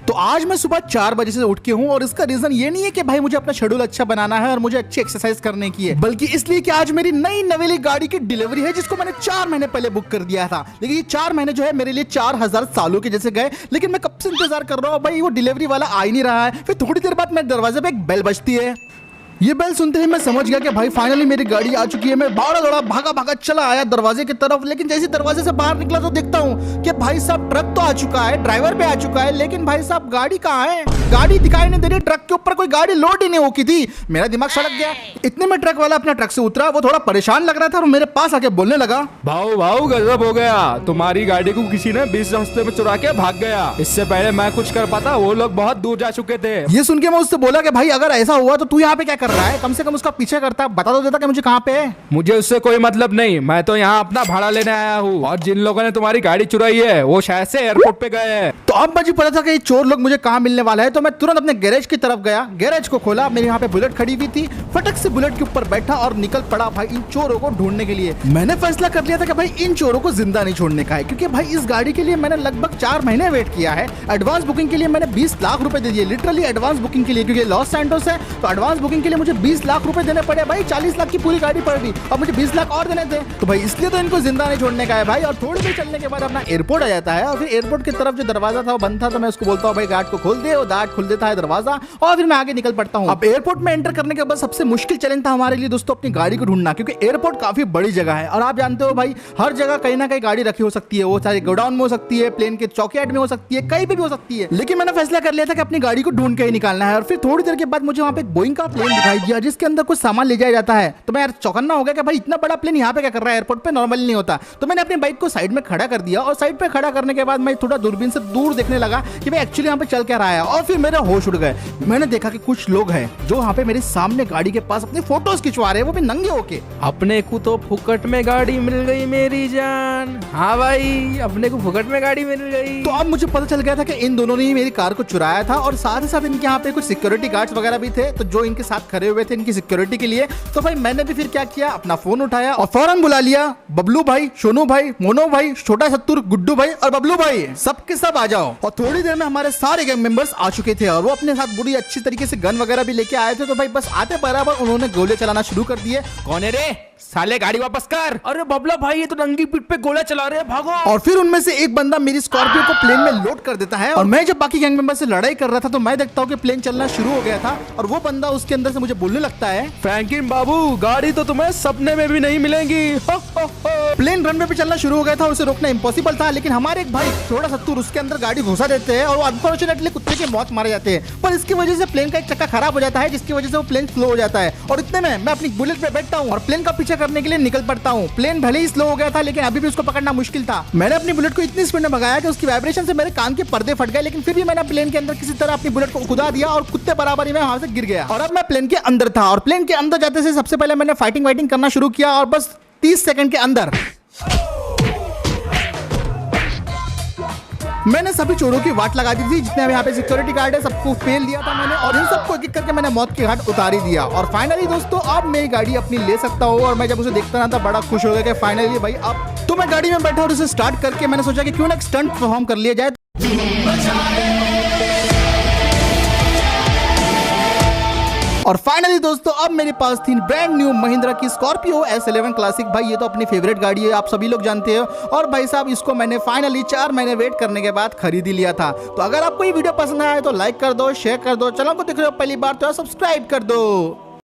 तो आज मैं सुबह 4 बजे से उठ के हूँ और इसका रीजन ये नहीं है कि भाई मुझे अपना शेड्यूल अच्छा बनाना है और मुझे अच्छी एक्सरसाइज करने की है, बल्कि इसलिए कि आज मेरी नई नवेली गाड़ी की डिलीवरी है जिसको मैंने 4 महीने पहले बुक कर दिया था। लेकिन ये 4 महीने जो है मेरे लिए 4000 सालों के जैसे गए। लेकिन मैं कब से इंतजार कर रहा हूँ भाई, वो डिलीवरी वाला आ ही नहीं रहा है। फिर थोड़ी देर बाद मेरे दरवाजे पे एक बेल बजती है। ये बेल सुनते ही मैं समझ गया कि भाई फाइनली मेरी गाड़ी आ चुकी है। मैं दौड़ा भागा भागा चला आया दरवाजे की तरफ। लेकिन जैसे दरवाजे से बाहर निकला तो देखता हूँ कि भाई साहब ट्रक तो आ चुका है, ड्राइवर भी आ चुका है, लेकिन भाई साहब गाड़ी कहाँ है? गाड़ी दिखाई नहीं दे रही। ट्रक के ऊपर कोई गाड़ी लोड ही नहीं होती थी। मेरा दिमाग सड़क गया। इतने में ट्रक वाला अपना ट्रक से उतरा। वो थोड़ा परेशान लग रहा था और मेरे पास आके बोलने लगा, भाऊ गजब हो गया, तुम्हारी गाड़ी को किसी ने बीच रास्ते में चुरा के भाग गया। इससे पहले मैं कुछ कर पाता, वो लोग बहुत दूर जा चुके थे। ये सुन के मैं उससे बोला कि भाई अगर ऐसा हुआ तो तू यहाँ पे क्या कर रहा है? कम से कम उसका पीछे करता, बता दो देता कि मुझे कहाँ पे है। मुझे उससे कोई मतलब नहीं, मैं तो यहाँ अपना भाड़ा लेने आया हूँ और जिन लोगों ने तुम्हारी गाड़ी चुराई है वो शायद से एयरपोर्ट पे गए हैं। तो अब मुझे पता था कि ये चोर लोग मुझे कहाँ मिलने वाला है, तो मैं तुरंत अपने गैरेज की तरफ गया। गैरेज को खोला, मेरे यहाँ पे बुलेट खड़ी हुई थी। फटक से बुलेट के ऊपर बैठा और निकल पड़ा भाई इन चोरों को ढूंढने के लिए। मैंने फैसला कर लिया था कि भाई इन चोरों को जिंदा नहीं छोड़ने का है, क्योंकि भाई इस गाड़ी के लिए मैंने लगभग 4 महीने वेट किया है। एडवांस बुकिंग के लिए मैंने 20 लाख रुपए दे दिए, लिटरली एडवांस बुकिंग के लिए, क्योंकि लॉस सैंटोस है तो एडवांस बुकिंग के लिए मुझे 20 लाख रुपए देने पड़े। भाई 40 लाख की पूरी गाड़ी पड़ गई और मुझे 20 लाख और देने थे। तो भाई इसलिए तो इनको जिंदा नहीं छोड़ने का है भाई। और थोड़ी देर चलने के बाद अपना एयरपोर्ट आ जाता है और फिर एयरपोर्ट की तरफ जो दरवाजा था वो बंद था, तो मैं उसको बोलता हूँ भाई गार्ड को खोल दे। वो गार्ड खोल देता है दरवाजा और फिर मैं आगे निकल पड़ता हूँ। अब एयरपोर्ट में एंटर करने के बाद सबसे मुश्किल चैलेंज था हमारे लिए दोस्तों अपनी गाड़ी को ढूंढना, क्योंकि एयरपोर्ट काफी बड़ी जगह है और आप जानते हो भाई हर जगह कहीं ना कहीं गाड़ी रखी हो सकती है। वो चाहे गोडाउन में हो सकती है, प्लेन के चौकीयार्ड में हो सकती है, कहीं भी हो सकती है। लेकिन मैंने फैसला कर लिया था कि अपनी गाड़ी को ढूंढ के ही निकालना है। और फिर थोड़ी देर के बाद मुझे वहाँ पे एक बोइंग का प्लेन दिखाई दिया जिसके अंदर कुछ सामान ले जाया जाता है। तो मैं यार चौकन्ना हो गया कि भाई इतना बड़ा प्लेन यहाँ पे क्या कर रहा है, एयरपोर्ट पे नॉर्मली नहीं होता। तो मैंने अपनी बाइक को साइड में खड़ा कर दिया और साइड पे खड़ा करने के बाद मैं थोड़ा दूरबीन से दूर देखने लगा कि भाई एक्चुअली यहाँ पे चल क्या रहा है। और फिर मेरे होश उड़ गए। मैंने देखा कि कुछ लोग हैं जो यहाँ पे मेरे सामने गाड़ी के पास अपनी फोटोज खिंचवा रहे हैं, वो भी नंगे होके। अपने को तो फुकट में गाड़ी मिल गई मेरी जान। हाँ भाई, अपने को फुकट में गाड़ी मिल गई। तो अब मुझे पता चल गया था कि इन दोनों ने ही मेरी कार को चुराया था और साथ ही साथ इनके यहाँ पे कुछ सिक्योरिटी गार्ड्स वगैरह भी थे, तो जो इनके साथ खड़े हुए थे इनकी सिक्योरिटी के लिए। तो भाई मैंने भी फिर क्या किया, अपना फोन उठाया और फौरन बुला लिया बबलू भाई, सोनू भाई, मोनो भाई, छोटा सत्तूर, गुड्डू भाई और बबलू भाई, सबके सब आ जाओ। और थोड़ी देर में हमारे सारे गैंग मेंबर्स आ चुके थे और वो अपने साथ बड़ी अच्छी तरीके से गन वगैरह भी लेके आए थे। तो भाई बस आते बराबर उन्होंने गोले चलाना शुरू कर दिए। कौन है रे? साले गाड़ी वापस कर। अरे बबला भाई, ये तो नंगी पीठ पे गोला चला रहे हैं, भागो। और फिर उनमें से एक बंदा मेरी स्कॉर्पियो को प्लेन में लोड कर देता है और मैं जब बाकी गैंग मेंबर से लड़ाई कर रहा था तो मैं देखता हूँ कि प्लेन चलना शुरू हो गया था और वो बंदा उसके अंदर से मुझे बोलने लगता है, फ्रैंकलिन बाबू, गाड़ी तो तुम्हें सपने में भी नहीं मिलेगी। हो, हो, हो। प्लेन रनवे पे चलना शुरू हो गया था, उसे रोकना इम्पॉसिबल था। लेकिन हमारे एक भाई थोड़ा सत्तूर उसके अंदर गाड़ी घुसा देते हैं और वो अनफॉर्चुनेटली कुत्ते की मौत मारे जाते हैं। पर इसकी वजह से प्लेन का एक चक्का खराब हो जाता है जिसकी वजह से वो प्लेन स्लो हो जाता है। और इतने में मैं अपनी बुलेट पे बैठता हूँ और प्लेन का पीछे करने के लिए निकल पड़ता हूँ। प्लेन भले ही स्लो हो गया था लेकिन अभी भी उसको पकड़ना मुश्किल था। मैंने अपनी बुलेट को इतनी स्पीड में भगाया कि उसकी वाइब्रेशन से मेरे कान के पर्दे फट गए, लेकिन फिर भी मैंने प्लेन के अंदर किसी तरह अपनी बुलेट को कुदा दिया और कुत्ते बराबर ही मैं वहां से गिर गया। और अब मैं प्लेन के अंदर था और प्लेन के अंदर जाते से सबसे पहले मैंने फाइटिंग वाइटिंग करना शुरू किया और बस 30 सेकंड के अंदर मैंने सभी चोरों की वाट लगा दी थी। जितने यहाँ पे सिक्योरिटी गार्ड है सबको फेल दिया था मैंने और इन सबको एक एक करके मैंने मौत के घाट उतार ही दिया। और फाइनली दोस्तों अब मैं गाड़ी अपनी ले सकता हूँ। और मैं जब उसे देखता रहा था बड़ा खुश हो गया कि फाइनली भाई अब तो मैं गाड़ी में बैठा और उसे स्टार्ट करके मैंने सोचा कि क्यों ना एक स्टंट परफॉर्म कर लिया जाए। और फाइनली दोस्तों अब मेरे पास थी ब्रांड न्यू महिंद्रा की स्कॉर्पियो S11 क्लासिक। भाई ये तो अपनी फेवरेट गाड़ी है, आप सभी लोग जानते हो। और भाई साहब इसको मैंने फाइनली 4 महीने वेट करने के बाद खरीद ही लिया था। तो अगर आपको ये वीडियो पसंद आया तो लाइक कर दो, शेयर कर दो, चैनल को देख रहे हो पहली बार तो सब्सक्राइब कर दो।